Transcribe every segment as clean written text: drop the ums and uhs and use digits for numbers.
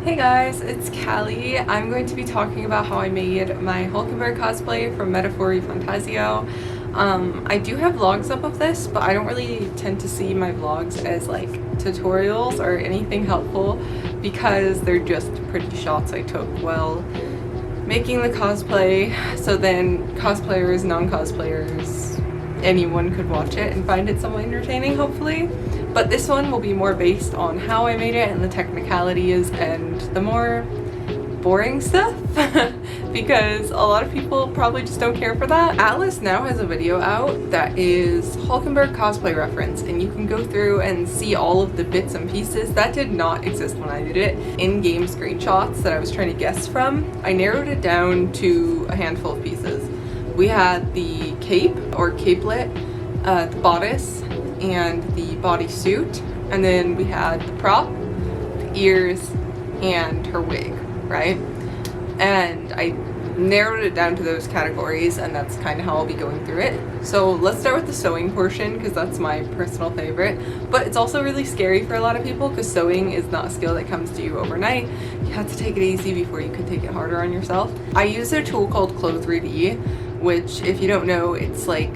Hey guys, it's Callie. I'm going to be talking about how I made my Hulkenberg cosplay from ReFantazio. I do have vlogs up of this, but I don't really tend to see my vlogs as like tutorials or anything helpful because they're just pretty shots I took while making the cosplay, so then cosplayers, non-cosplayers, anyone could watch it and find it somewhat entertaining, hopefully. But this one will be more based on how I made it and the technicalities and the more boring stuff because a lot of people probably just don't care for that. Atlas now has a video out that is Hulkenberg Cosplay reference, and you can go through and see all of the bits and pieces that did not exist when I did it. In-game screenshots that I was trying to guess from, I narrowed it down to a handful of pieces. We had the cape or capelet, the bodice, and the bodysuit, and then we had the prop, the ears, and her wig, right? And I narrowed it down to those categories, and that's kind of how I'll be going through it. So let's start with the sewing portion because that's my personal favorite, but it's also really scary for a lot of people because sewing is not a skill that comes to you overnight. You have to take it easy before you can take it harder on yourself. I use a tool called Clo3D, which, if you don't know, it's like,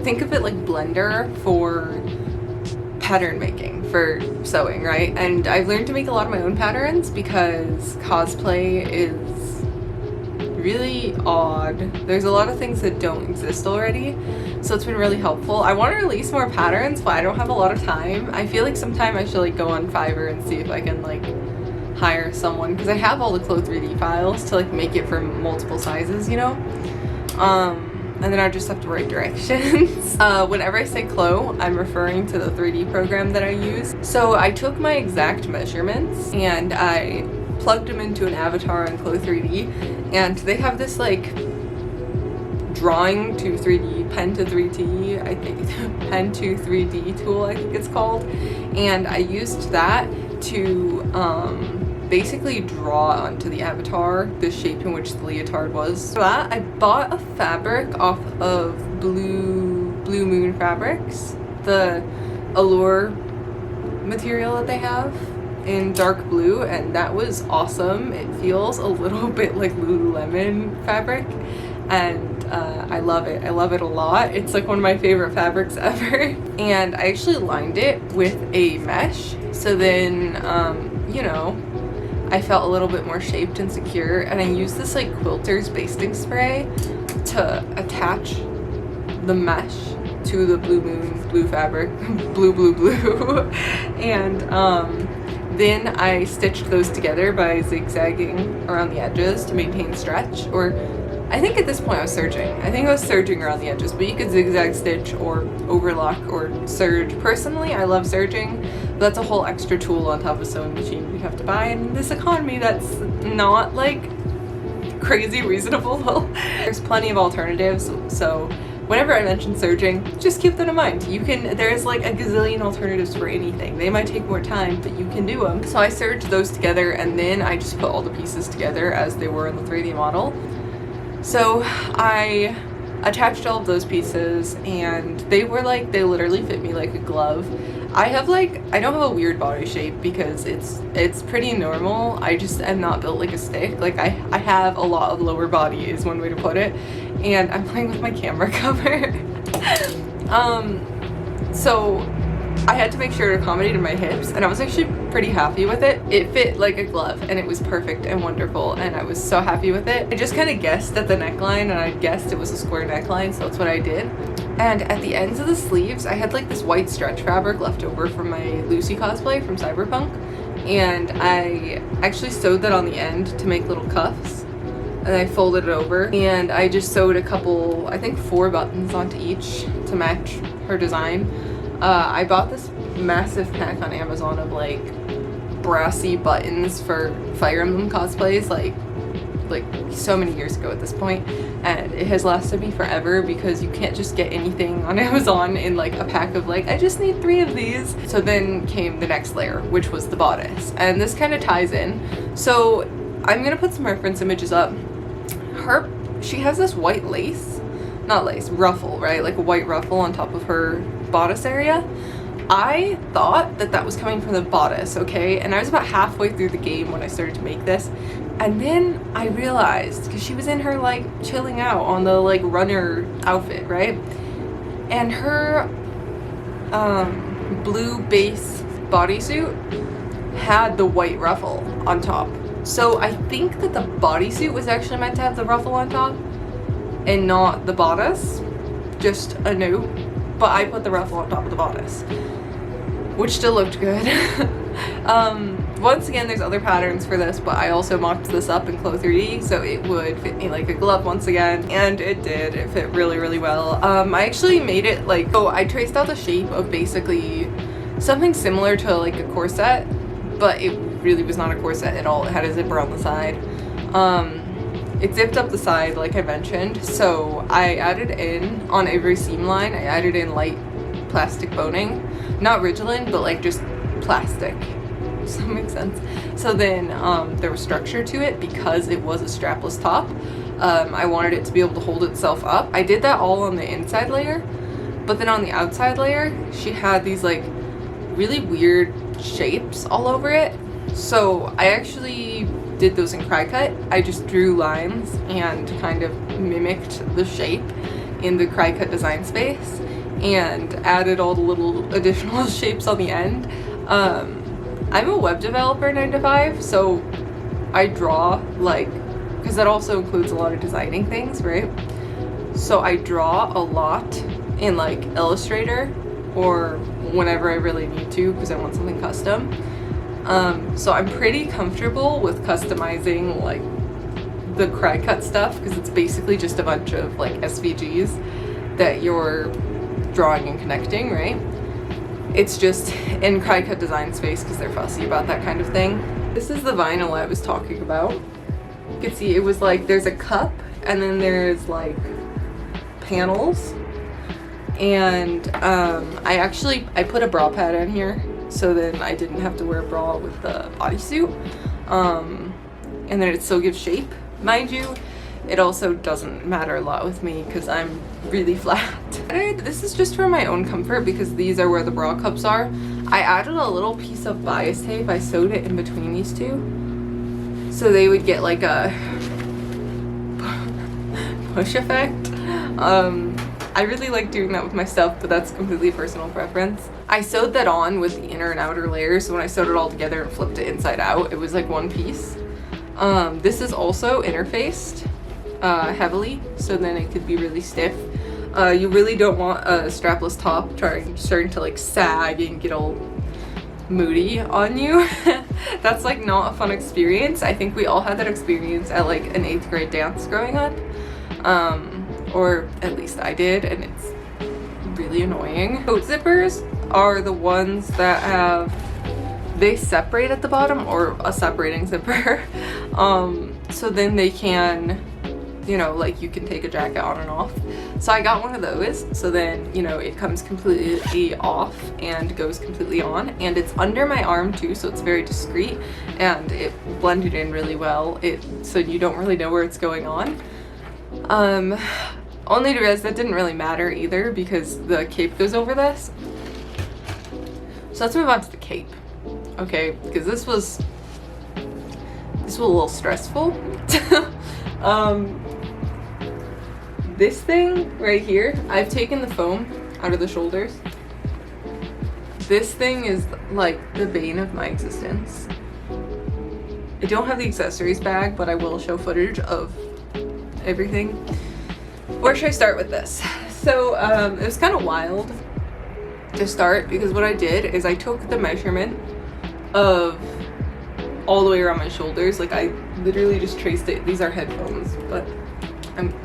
think of it like Blender for pattern making, for sewing, right? And I've learned to make a lot of my own patterns because cosplay is really odd. There's a lot of things that don't exist already, so it's been really helpful. I want to release more patterns, but I don't have a lot of time. I feel like sometime I should like go on Fiverr and see if I can like hire someone, because I have all the Clo3D files to like make it for multiple sizes, you know? And then I just have to write directions. Whenever I say Clo, I'm referring to the 3D program that I use. So I took my exact measurements and I plugged them into an avatar on Clo3D, and they have this like drawing to 3D, pen to 3D, I think, pen to 3D tool, I think it's called. And I used that to basically draw onto the avatar the shape in which the leotard was. For that, I bought a fabric off of Blue Moon Fabrics, the Allure material that they have in dark blue, and that was awesome. It feels a little bit like Lululemon fabric, and I love it. I love it a lot. It's like one of my favorite fabrics ever. And I actually lined it with a mesh, so then you know, I felt a little bit more shaped and secure. And I used this like quilter's basting spray to attach the mesh to the Blue Moon blue fabric, blue, and then I stitched those together by zigzagging around the edges to maintain stretch. Or I think at this point I was serging. I think I was serging around the edges, but you could zigzag stitch or overlock or serge. Personally, I love serging. That's a whole extra tool on top of sewing machine you have to buy in this economy that's not like crazy reasonable. There's plenty of alternatives, so whenever I mention serging, just keep that in mind. There's like a gazillion alternatives for anything. They might take more time, but you can do them. So I serged those together, and then I just put all the pieces together as they were in the 3D model. So I attached all of those pieces, and they literally fit me like a glove. I don't have a weird body shape because it's pretty normal. I just am not built like a stick. Like I have a lot of lower body is one way to put it, and I'm playing with my camera cover. So I had to make sure it accommodated my hips, and I was actually pretty happy with it. It fit like a glove, and it was perfect and wonderful, and I was so happy with it. I just kind of guessed at the neckline, and I guessed it was a square neckline, so that's what I did. And at the ends of the sleeves, I had like this white stretch fabric left over from my Lucy cosplay from Cyberpunk, and I actually sewed that on the end to make little cuffs, and I folded it over, and I just sewed a couple, I think 4 buttons onto each to match her design. I bought this massive pack on Amazon of like brassy buttons for Fire Emblem cosplays like so many years ago at this point, and it has lasted me forever because you can't just get anything on Amazon in like a pack of like, I just need 3 of these. So then came the next layer, which was the bodice, and this kind of ties in. So I'm gonna put some reference images up. She has this white lace, not lace, ruffle, right? Like a white ruffle on top of her bodice area. I thought that that was coming from the bodice, okay? And I was about halfway through the game when I started to make this. And then I realized, because she was in her, like, chilling out on the, like, runner outfit, right? And her blue base bodysuit had the white ruffle on top. So I think that the bodysuit was actually meant to have the ruffle on top and not the bodice. Just a note. But I put the ruffle on top of the bodice, which still looked good. Once again, there's other patterns for this, but I also mocked this up in Clo 3D, so it would fit me like a glove once again, and it did. It fit really, really well. I actually made it like, oh, I traced out the shape of basically something similar to like a corset, but it really was not a corset at all. It had a zipper on the side. It zipped up the side, like I mentioned, so I added in, on every seam line, I added in light plastic boning. Not Ridgeline, but like just plastic. Does that make sense? So then there was structure to it because it was a strapless top. I wanted it to be able to hold itself up. I did that all on the inside layer, but then on the outside layer, she had these like really weird shapes all over it. So I actually did those in Cry-Cut. I just drew lines and kind of mimicked the shape in the Cry-Cut design space and added all the little additional shapes on the end. I'm a web developer 9 to 5, so I draw like, because that also includes a lot of designing things, right? So I draw a lot in like Illustrator or whenever I really need to because I want something custom. So I'm pretty comfortable with customizing like the Cry-Cut stuff because it's basically just a bunch of like SVGs that you're drawing and connecting, right? It's just in Cry-Cut design space because they're fussy about that kind of thing. This is the vinyl I was talking about. You can see it was like there's a cup and then there's like panels, and I put a bra pad in here so then I didn't have to wear a bra with the bodysuit, and then it still gives shape. Mind you, it also doesn't matter a lot with me because I'm really flat. This is just for my own comfort because these are where the bra cups are. I added a little piece of bias tape. I sewed it in between these two so they would get like a push effect. I really like doing that with my stuff, but that's completely personal preference. I sewed that on with the inner and outer layers, so when I sewed it all together and flipped it inside out, it was like one piece. This is also interfaced heavily, so then it could be really stiff. You really don't want a strapless top starting to like sag and get all moody on you. That's like not a fun experience. I think we all had that experience at like an 8th grade dance growing up. Or at least I did, and it's really annoying. Coat zippers are the ones that they separate at the bottom, or a separating zipper. So then they can, you know, like you can take a jacket on and off. So I got one of those, so then, you know, it comes completely off and goes completely on, and it's under my arm too, so it's very discreet, and it blended in really well, so you don't really know where it's going on. Only to realize that didn't really matter either because the cape goes over this. So let's move on to the cape, okay? Because this was a little stressful. This thing right here, I've taken the foam out of the shoulders. This thing is like the bane of my existence. I don't have the accessories bag, but I will show footage of everything. Where should I start with this? So it was kind of wild to start because what I did is I took the measurement of all the way around my shoulders. Like I literally just traced it. These are headphones, but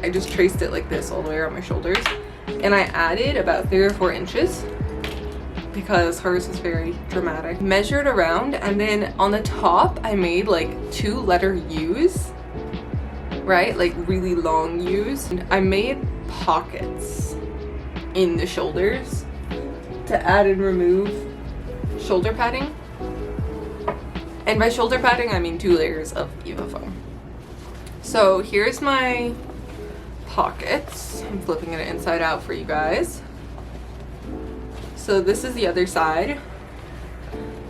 I just traced it like this all the way around my shoulders, and I added about 3 or 4 inches because hers is very dramatic. Measured around, and then on the top I made like 2 letter U's, right? Like really long U's. And I made pockets in the shoulders to add and remove shoulder padding. And by shoulder padding, I mean 2 layers of Eva foam. So here's my pockets. I'm flipping it inside out for you guys. So this is the other side.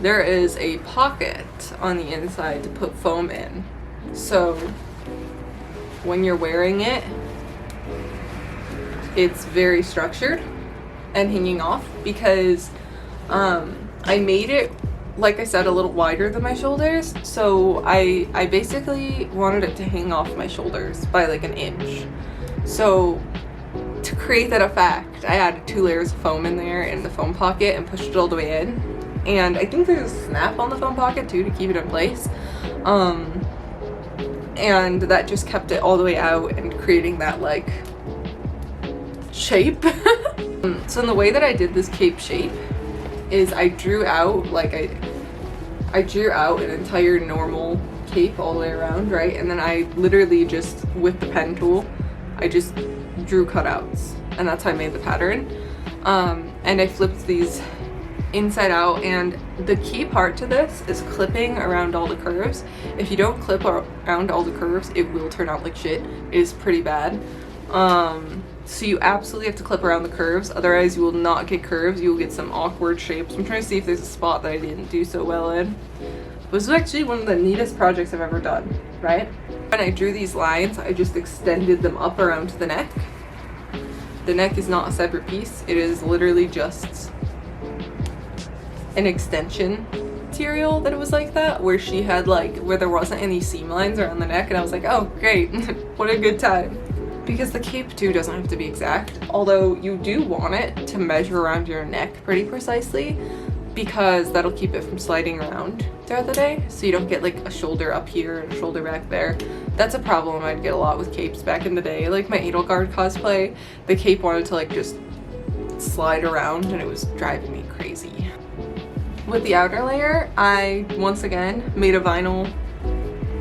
There is a pocket on the inside to put foam in. So when you're wearing it, it's very structured and hanging off because I made it, like I said, a little wider than my shoulders. So I basically wanted it to hang off my shoulders by like an inch. So to create that effect, I added 2 layers of foam in there in the foam pocket and pushed it all the way in. And I think there's a snap on the foam pocket too to keep it in place. And that just kept it all the way out and creating that like shape. So in the way that I did this cape shape is I drew out like I drew out an entire normal cape all the way around, right? And then I literally just, with the pen tool, I just drew cutouts, and that's how I made the pattern. And I flipped these inside out, and the key part to this is clipping around all the curves. If you don't clip around all the curves, it will turn out like shit. It is pretty bad. So you absolutely have to clip around the curves, otherwise you will not get curves. You will get some awkward shapes. I'm trying to see if there's a spot that I didn't do so well in. This is actually one of the neatest projects I've ever done, right? When I drew these lines, I just extended them up around the neck. The neck is not a separate piece. It is literally just an extension material that it was like that, where she had like, where there wasn't any seam lines around the neck, and I was like, oh great, what a good time. Because the cape too doesn't have to be exact, although you do want it to measure around your neck pretty precisely, because that'll keep it from sliding around throughout the day, so you don't get like a shoulder up here and a shoulder back there. That's a problem I'd get a lot with capes back in the day. Like my Hulkenberg cosplay, the cape wanted to like just slide around and it was driving me crazy. With the outer layer, I once again made a vinyl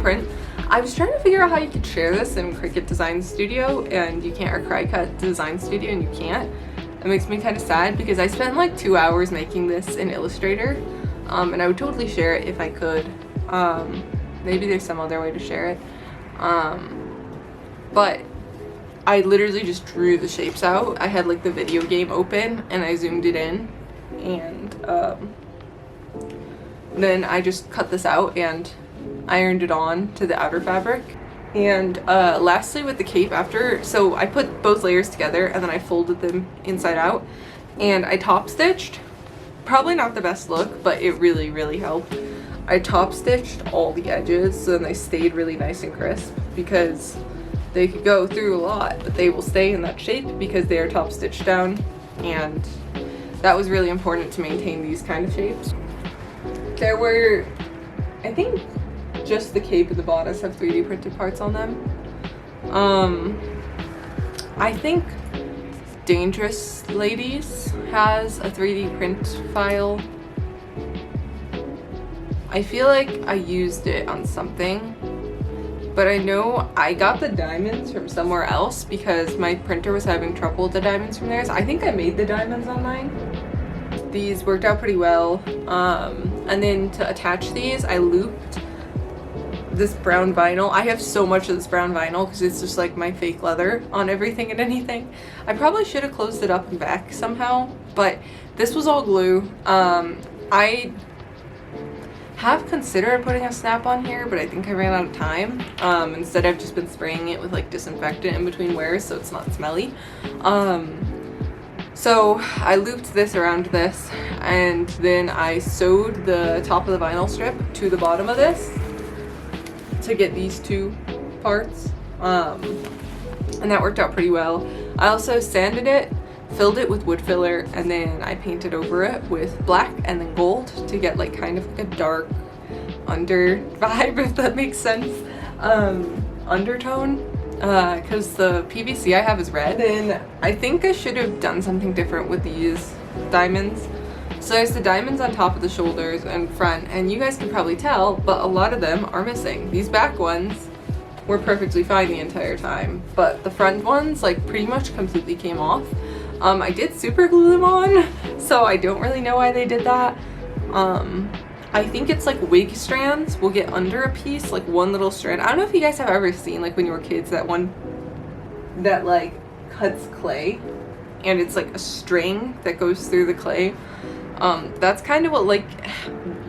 print. I was trying to figure out how you could share this in Cricut Design Studio and you can't, or Cricut Design Studio and you can't. It makes me kind of sad because I spent like 2 hours making this in Illustrator, and I would totally share it if I could. Maybe there's some other way to share it, but I literally just drew the shapes out. I had like the video game open and I zoomed it in, and then I just cut this out and ironed it on to the outer fabric. And lastly with the cape after, so I put both layers together and then I folded them inside out and I top stitched. Probably not the best look, but it really, really helped. I top stitched all the edges so then they stayed really nice and crisp, because they could go through a lot, but they will stay in that shape because they are top stitched down, and that was really important to maintain these kind of shapes. There were, I think, just the cape and the bodice have 3D printed parts on them. I think Dangerous Ladies has a 3D print file. I feel like I used it on something, but I know I got the diamonds from somewhere else because my printer was having trouble with the diamonds from theirs. I think I made the diamonds on mine. These worked out pretty well. And then to attach these, I looped this brown vinyl. I have so much of this brown vinyl because it's just like my fake leather on everything and anything. I probably should have closed it up and back somehow, but this was all glue. I have considered putting a snap on here, but I think I ran out of time. Instead I've just been spraying it with like disinfectant in between wears so it's not smelly. So I looped this around this, and then I sewed the top of the vinyl strip to the bottom of this to get these two parts, and that worked out pretty well. I also sanded it, filled it with wood filler, and then I painted over it with black and then gold to get like kind of like a dark under vibe, if that makes sense, undertone, because the PVC I have is red. Then I think I should have done something different with these diamonds. So there's the diamonds on top of the shoulders and front, and you guys can probably tell, but a lot of them are missing. These back ones were perfectly fine the entire time, but the front ones like pretty much completely came off. I did super glue them on, so I don't really know why they did that. I think it's like wig strands will get under a piece, like one little strand. I don't know if you guys have ever seen, like when you were kids, that one that like cuts clay and it's like a string that goes through the clay. That's kind of what like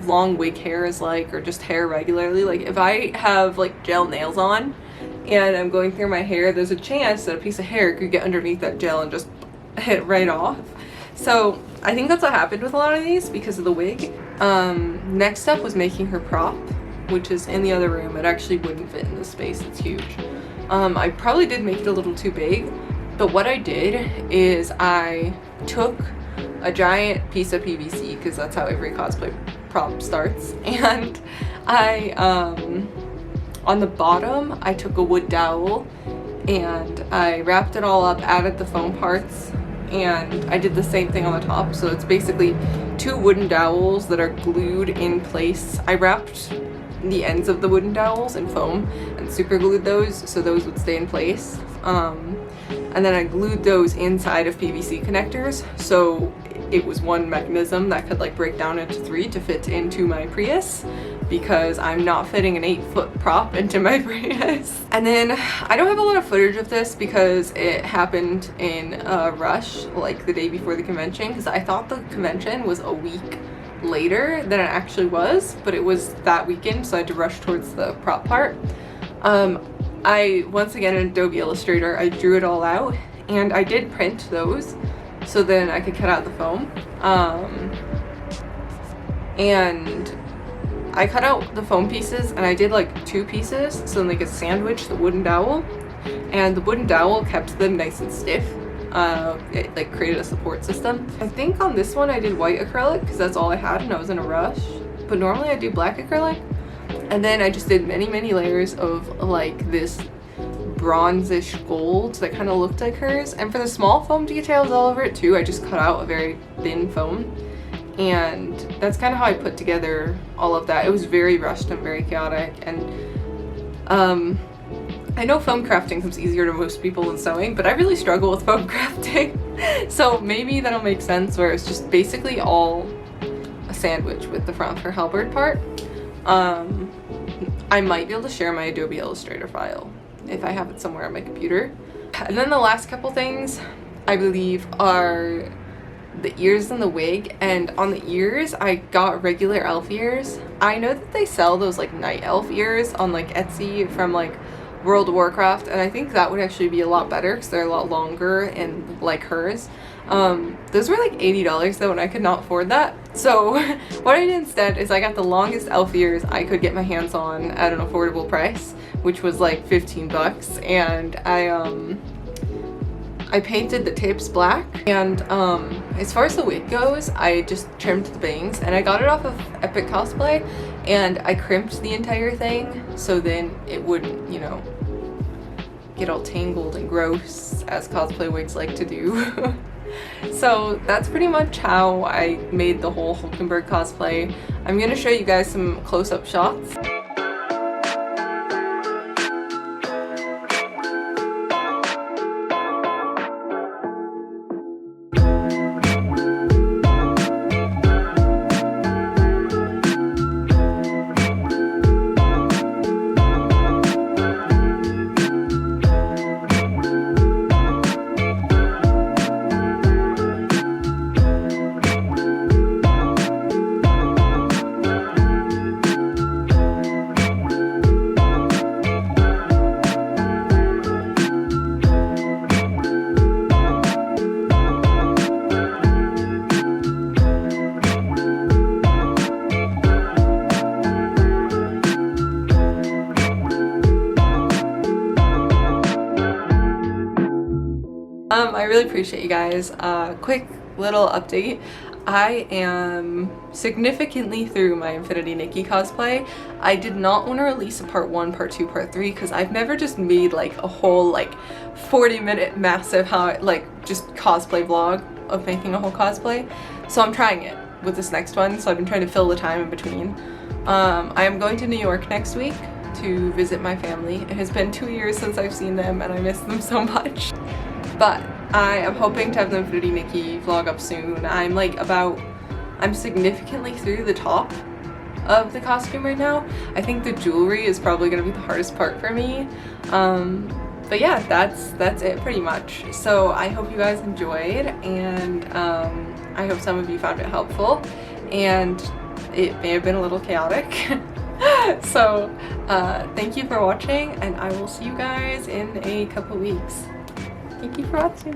long wig hair is like, or just hair regularly. Like if I have like gel nails on and I'm going through my hair, there's a chance that a piece of hair could get underneath that gel and just hit right off. So I think that's what happened with a lot of these because of the wig. Next step was making her prop, which is in the other room. It actually wouldn't fit in this space, it's huge. I probably did make it a little too big, but what I did is I took a giant piece of PVC, because that's how every cosplay prop starts, and I, on the bottom, I took a wood dowel and I wrapped it all up, added the foam parts, and I did the same thing on the top. So it's basically two wooden dowels that are glued in place. I wrapped the ends of the wooden dowels in foam and super glued those so those would stay in place. And then I glued those inside of PVC connectors, so it was one mechanism that could like break down into 3 to fit into my Prius, because I'm not fitting an 8-foot prop into my Prius. And then I don't have a lot of footage of this because it happened in a rush, like the day before the convention, because I thought the convention was a week later than it actually was, but it was that weekend, so I had to rush towards the prop part. I, once again in Adobe Illustrator, I drew it all out, and I did print those so then I could cut out the foam. And I cut out the foam pieces, and I did like 2 pieces so then they could sandwich the wooden dowel, and the wooden dowel kept them nice and stiff. It like created a support system. I think on this one I did white acrylic because that's all I had and I was in a rush, but normally I do black acrylic. And then I just did many layers of like this bronzish gold that kind of looked like hers. And for the small foam details all over it too, I just cut out a very thin foam. And that's kind of how I put together all of that. It was very rushed and very chaotic. And I know foam crafting comes easier to most people than sewing, but I really struggle with foam crafting. So maybe that'll make sense where it's just basically all a sandwich with the front for halberd part. I might be able to share my Adobe Illustrator file if I have it somewhere on my computer. And then the last couple things I believe are the ears and the wig. And on the ears, I got regular elf ears. I know that they sell those like night elf ears on like Etsy from like World of Warcraft, and I think that would actually be a lot better because they're a lot longer and like hers. Those were like $80 though, and I could not afford that. So what I did instead is I got the longest elf ears I could get my hands on at an affordable price, which was like 15 bucks, and I painted the tips black. And as far as the wig goes, I just trimmed the bangs, and I got it off of Epic Cosplay, and I crimped the entire thing so then it wouldn't, you know, get all tangled and gross as cosplay wigs like to do. So that's pretty much how I made the whole Hulkenberg cosplay. I'm gonna show you guys some close-up shots. I really appreciate you guys. Quick little update. I am significantly through my Infinity Nikki cosplay. I did not want to release a part 1, part 2, part 3 because I've never just made like a whole like 40-minute massive just cosplay vlog of making a whole cosplay. So I'm trying it with this next one. So I've been trying to fill the time in between. I am going to New York next week to visit my family. It has been 2 years since I've seen them and I miss them so much. But I am hoping to have the Infinity Nikki vlog up soon. I'm significantly through the top of the costume right now. I think the jewelry is probably going to be the hardest part for me. but yeah, that's it pretty much. So I hope you guys enjoyed, and I hope some of you found it helpful, and it may have been a little chaotic. So thank you for watching, and I will see you guys in a couple weeks. Thank you for watching.